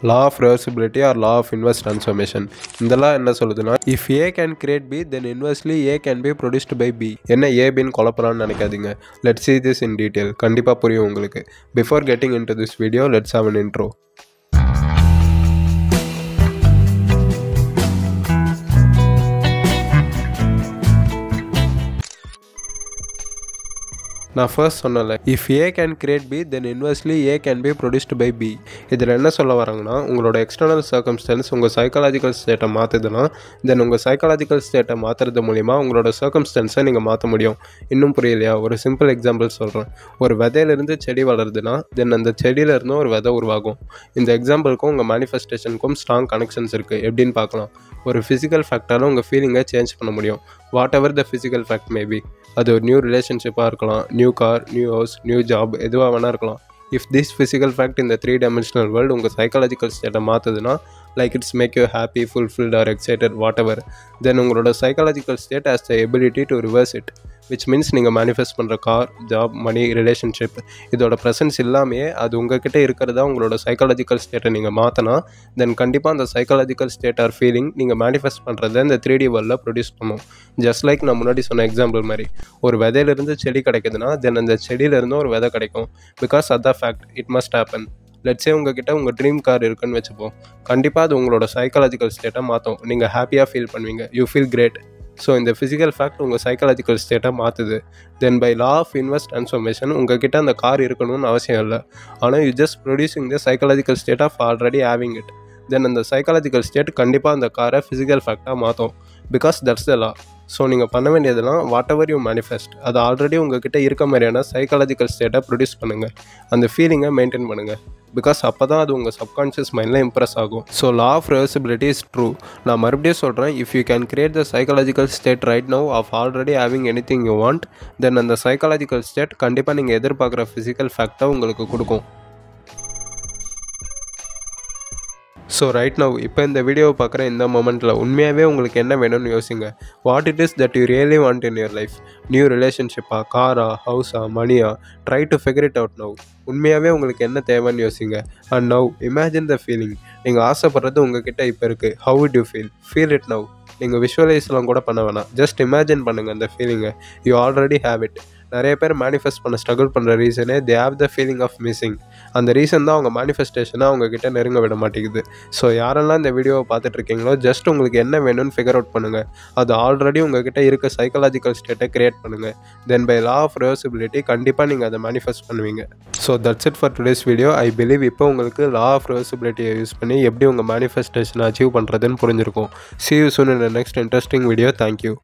law of reversibility or law of inverse transformation. இந்த law என்ன சொல்லுதுன்னா, if A can create B, then inversely A can be produced by B. என்ன A Bன்னு குழப்பறான்னு நினைக்காதீங்க. Let's see this in detail. கண்டிப்பா புரியும் உங்களுக்கு. Before getting into this video, let's have an intro. நான் first சொன்னல, if A can create B then inversely A can be produced by B. இதில் என்ன சொல்ல வராங்கன்னா, உங்களோட எக்ஸ்டர்னல் சர்க்கம்ஸ்டன்ஸ் உங்கள் சைக்காலஜிக்கல் ஸ்டேட்டை மாற்றுதுன்னா தென் உங்கள் சைக்காலஜிக்கல் ஸ்டேட்டை மாற்றுறது மூலிமா உங்களோட சர்க்கம்ஸ்டன்ஸை நீங்கள் மாற்ற முடியும். இன்னும் புரியலையா? ஒரு சிம்பிள் எக்ஸாம்பிள் சொல்கிறேன். ஒரு விதையிலிருந்து செடி வளருதுன்னா தென் அந்த செடியிலேருந்து ஒரு விதை உருவாகும். இந்த எக்ஸாம்பிளுக்கும் உங்கள் மேனிஃபெஸ்டேஷனுக்கும் ஸ்ட்ராங் கனெக்ஷன்ஸ் இருக்குது. எப்படின்னு பார்க்கலாம். ஒரு ஃபிசிக்கல் ஃபேக்டால் உங்கள் ஃபீலிங்கை சேஞ்ச் பண்ண முடியும். What ever the physical fact maybe. அது ஒரு நியூ ரிலேஷன்ஷிப்பாக இருக்கலாம், new car, new house, new job, எதுவாக வேணா இருக்கலாம். இஃப் திஸ் ஃபிசிக்கல் ஃபேக்ட் இந்த 3-dimensional வேர்ல்டு உங்கள் சைக்காலஜிக்கல் ஸ்டேட்டை மாற்றுதுன்னா, like it's make you happy, fulfilled or excited, whatever, then உங்களோட psychological state has the ability to reverse it. Which means நீங்கள் manifest பண்ணுற கார், ஜாப், மணி, ரிலேஷன்ஷிப் இதோட presence இல்லாமையே அது உங்ககிட்ட இருக்கிறதா உங்களோட சைக்காலஜிக்கல் ஸ்டேட்டை நீங்கள் மாற்றினா தென் கண்டிப்பாக அந்த சைக்காலஜிக்கல் ஸ்டேட் ஆர் ஃபீலிங் நீங்கள் மேனிஃபெஸ்ட் பண்ணுறதை இந்த 3D வேர்ல்டில் ப்ரொடியூஸ் பண்ணும். ஜஸ்ட் லைக் நான் முன்னாடி சொன்ன எக்ஸாம்பிள் மாதிரி, ஒரு விதையிலிருந்து செடி கிடைக்குதுன்னா தென் அந்த செடியிலேருந்து ஒரு விதை கிடைக்கும். பிகாஸ் அதான் fact, it must happen. Let's say உங்ககிட்ட உங்கள் ட்ரீம் கார் இருக்குன்னு வச்சுப்போம். கண்டிப்பாக அது உங்களோட சைக்காலஜிக்கல் ஸ்டேட்டை மாற்றும். நீங்கள் ஹாப்பியாக ஃபீல் பண்ணுவீங்க, யூ ஃபீல் கிரேட். ஸோ இந்த ஃபிசிக்கல் ஃபேக்ட் உங்கள் சைக்காலஜிக்கல் ஸ்டேட்டை மாற்றுது. Then by law of inverse transformation உங்ககிட்ட அந்த கார் இருக்கணும்னு அவசியம் இல்லை. ஆனால் you just producing the psychological state of already having it. Then அந்த சைக்காலஜிக்கல் ஸ்டேட் கண்டிப்பாக அந்த காரை ஃபிசிக்கல் ஃபேக்டாக மாற்றும். Because that's the law. So நீங்கள் பண்ண வேண்டியதெல்லாம் வாட் எவர் யூ மேனிஃபெஸ்ட் அது ஆல்ரெடி உங்ககிட்ட இருக்க மாதிரியான சைக்காலஜிக்கல் ஸ்டேட்டை ப்ரொடியூஸ் பண்ணுங்கள். அந்த ஃபீலிங்கை மெயின்டைன் பண்ணுங்கள். பிகாஸ் அப்போ தான் அது உங்கள் சப்கான்ஷியஸ் மைண்டில் இம்ப்ரெஸ் ஆகும். So law of reversibility is true. நான் மறுபடியும் சொல்கிறேன், if you can create the psychological state right now of already having anything you want then அந்த சைக்காலஜிக்கல் ஸ்டேட் கண்டிப்பாக நீங்கள் எதிர்பார்க்குற ஃபிசிக்கல் ஃபேக்டை உங்களுக்கு கொடுக்கும். ஸோ ரைட் நவ் இப்போ இந்த வீடியோவை பார்க்குற இந்த மொமெண்ட்டில் உண்மையாகவே உங்களுக்கு என்ன வேணும்னு யோசிங்க. What it is that you really want in your life? New ரிலேஷன்ஷிப்பா, காரா, ஹவுஸா, மணியா? Try to figure it out now. உண்மையாகவே உங்களுக்கு என்ன தேவைன்னு யோசிங்க. And now imagine the feeling. நீங்கள் ஆசைப்படுறது உங்ககிட்ட இப்போ இருக்குது. How it you feel it now. நீங்கள் விஷுவலைஸ்லாம் கூட பண்ண வேணாம், ஜஸ்ட் இமேஜின் பண்ணுங்கள் அந்த ஃபீலிங்கை. You already have it. நிறைய பேர் மேனிஃபெஸ்ட் பண்ண ஸ்ட்ரகிள் பண்ணுற ரீசனே they have the feeling of missing. அந்த ரீசன் தான் அவங்க மேனிஃபெஸ்டேஷனை அவங்கக்கிட்ட நெருங்க விட மாட்டேங்குது. ஸோ யாரெல்லாம் இந்த வீடியோவை பார்த்துட்டு இருக்கீங்களோ ஜஸ்ட் உங்களுக்கு என்ன வேணும்னு ஃபிகர் அவுட் பண்ணுங்கள். அது ஆல்ரெடி உங்ககிட்ட இருக்க சைக்காலஜிக்கல் ஸ்டேட்டை கிரியேட் பண்ணுங்கள். தென் பை லா ஆஃப் ரிவர்சிபிலிட்டி கண்டிப்பாக நீங்கள் அதை மேனிஃபெஸ்ட் பண்ணுவீங்க. So that's it for today's video. I believe இப்போ உங்களுக்கு லா ஆஃப் ரிவர்சிபிலிட்டியை யூஸ் பண்ணி எப்படி உங்கள் மேனிஃபெஸ்டேஷனை அச்சீவ் பண்ணுறதுன்னு புரிஞ்சிருக்கும். See you soon in the next interesting video. Thank you.